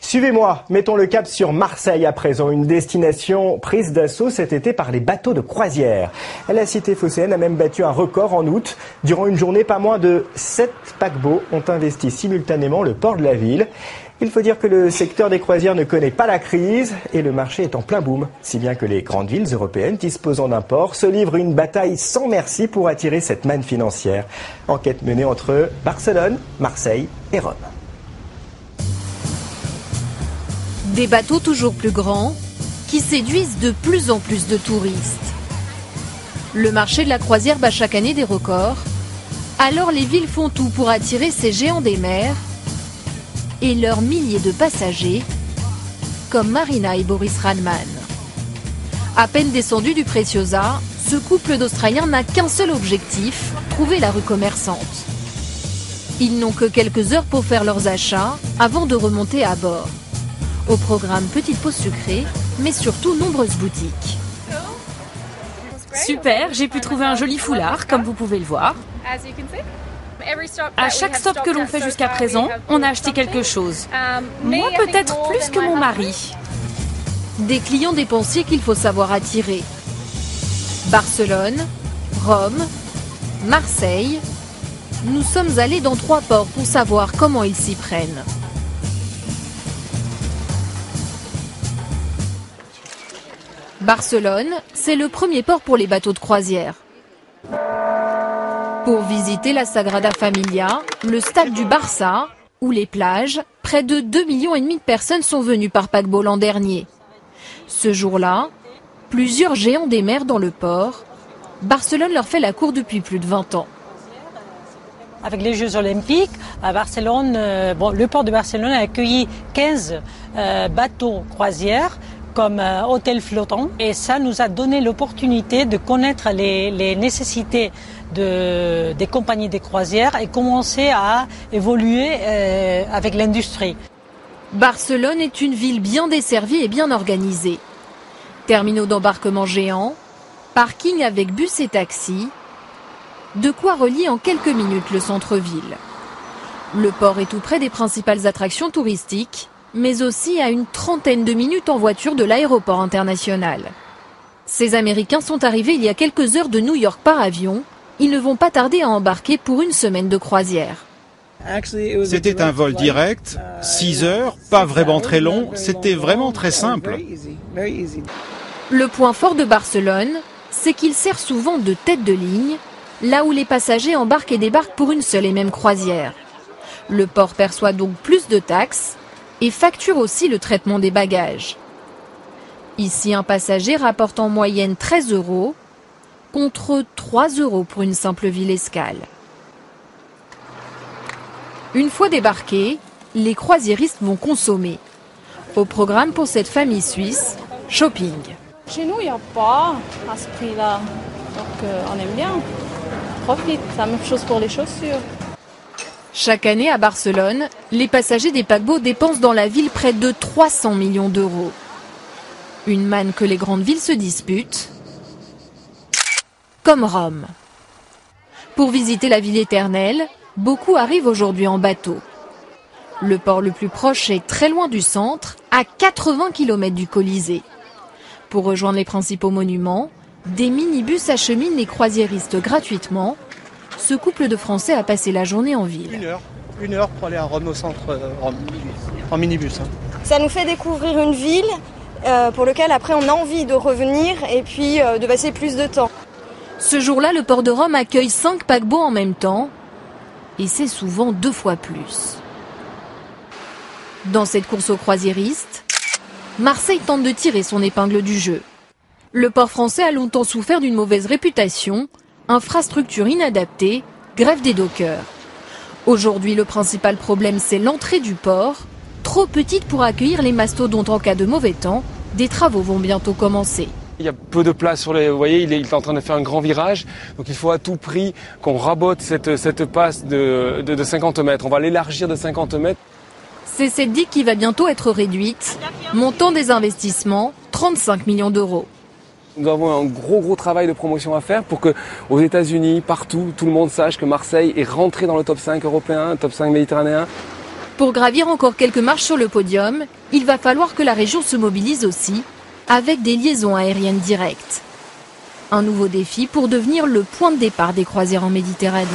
Suivez-moi, mettons le cap sur Marseille à présent, une destination prise d'assaut cet été par les bateaux de croisière. La cité phocéenne a même battu un record en août. Durant une journée, pas moins de 7 paquebots ont investi simultanément le port de la ville. Il faut dire que le secteur des croisières ne connaît pas la crise et le marché est en plein boom. Si bien que les grandes villes européennes disposant d'un port se livrent une bataille sans merci pour attirer cette manne financière. Enquête menée entre Barcelone, Marseille et Rome. Des bateaux toujours plus grands qui séduisent de plus en plus de touristes. Le marché de la croisière bat chaque année des records. Alors les villes font tout pour attirer ces géants des mers et leurs milliers de passagers, comme Marina et Boris Radman. À peine descendu du Preciosa, ce couple d'Australiens n'a qu'un seul objectif, trouver la rue commerçante. Ils n'ont que quelques heures pour faire leurs achats avant de remonter à bord. Au programme petite pause sucrée, mais surtout nombreuses boutiques. Super, j'ai pu trouver un joli foulard, comme vous pouvez le voir. À chaque stop que l'on fait jusqu'à présent, on a acheté quelque chose. Moi, peut-être plus que mon mari. Des clients dépensiers qu'il faut savoir attirer. Barcelone, Rome, Marseille. Nous sommes allés dans 3 ports pour savoir comment ils s'y prennent. Barcelone, c'est le premier port pour les bateaux de croisière. Pour visiter la Sagrada Familia, le stade du Barça ou les plages, près de 2,5 millions de personnes sont venues par paquebot l'an dernier. Ce jour-là, plusieurs géants des mers dans le port. Barcelone leur fait la cour depuis plus de 20 ans. Avec les Jeux Olympiques, à Barcelone, le port de Barcelone a accueilli 15 bateaux croisières comme hôtel flottant. Et ça nous a donné l'opportunité de connaître les nécessités des compagnies des croisières et commencer à évoluer avec l'industrie. Barcelone est une ville bien desservie et bien organisée. Terminaux d'embarquement géants, parking avec bus et taxis, de quoi relier en quelques minutes le centre-ville. Le port est tout près des principales attractions touristiques, mais aussi à une trentaine de minutes en voiture de l'aéroport international. Ces Américains sont arrivés il y a quelques heures de New York par avion. Ils ne vont pas tarder à embarquer pour une semaine de croisière. C'était un vol direct, 6 heures, pas vraiment très long, c'était vraiment très simple. Le point fort de Barcelone, c'est qu'il sert souvent de tête de ligne, là où les passagers embarquent et débarquent pour une seule et même croisière. Le port perçoit donc plus de taxes et facture aussi le traitement des bagages. Ici, un passager rapporte en moyenne 13 € contre 3 € pour une simple ville escale. Une fois débarqués, les croisiéristes vont consommer. Au programme pour cette famille suisse, shopping. Chez nous, il n'y a pas à ce prix-là. Donc on aime bien. On profite. C'est la même chose pour les chaussures. Chaque année à Barcelone, les passagers des paquebots dépensent dans la ville près de 300 millions d'euros. Une manne que les grandes villes se disputent, comme Rome. Pour visiter la ville éternelle, beaucoup arrivent aujourd'hui en bateau. Le port le plus proche est très loin du centre, à 80 km du Colisée. Pour rejoindre les principaux monuments, des minibus acheminent les croisiéristes gratuitement. Ce couple de Français a passé la journée en ville. Une heure pour aller à Rome, au centre, en minibus. Ça nous fait découvrir une ville pour laquelle après on a envie de revenir et puis de passer plus de temps. Ce jour-là, le port de Rome accueille 5 paquebots en même temps. Et c'est souvent 2 fois plus. Dans cette course aux croisiéristes, Marseille tente de tirer son épingle du jeu. Le port français a longtemps souffert d'une mauvaise réputation, infrastructure inadaptée, grève des dockers. Aujourd'hui, le principal problème, c'est l'entrée du port, trop petite pour accueillir les mastodontes en cas de mauvais temps. Des travaux vont bientôt commencer. Il y a peu de place sur les... Vous voyez, il est en train de faire un grand virage. Donc il faut à tout prix qu'on rabote cette passe de 50 mètres. On va l'élargir de 50 mètres. C'est cette digue qui va bientôt être réduite. Montant des investissements, 35 millions d'euros. Nous avons un gros travail de promotion à faire pour que, aux États-Unis, partout, tout le monde sache que Marseille est rentré dans le top 5 européen, top 5 méditerranéen. Pour gravir encore quelques marches sur le podium, il va falloir que la région se mobilise aussi, avec des liaisons aériennes directes. Un nouveau défi pour devenir le point de départ des croisières en Méditerranée.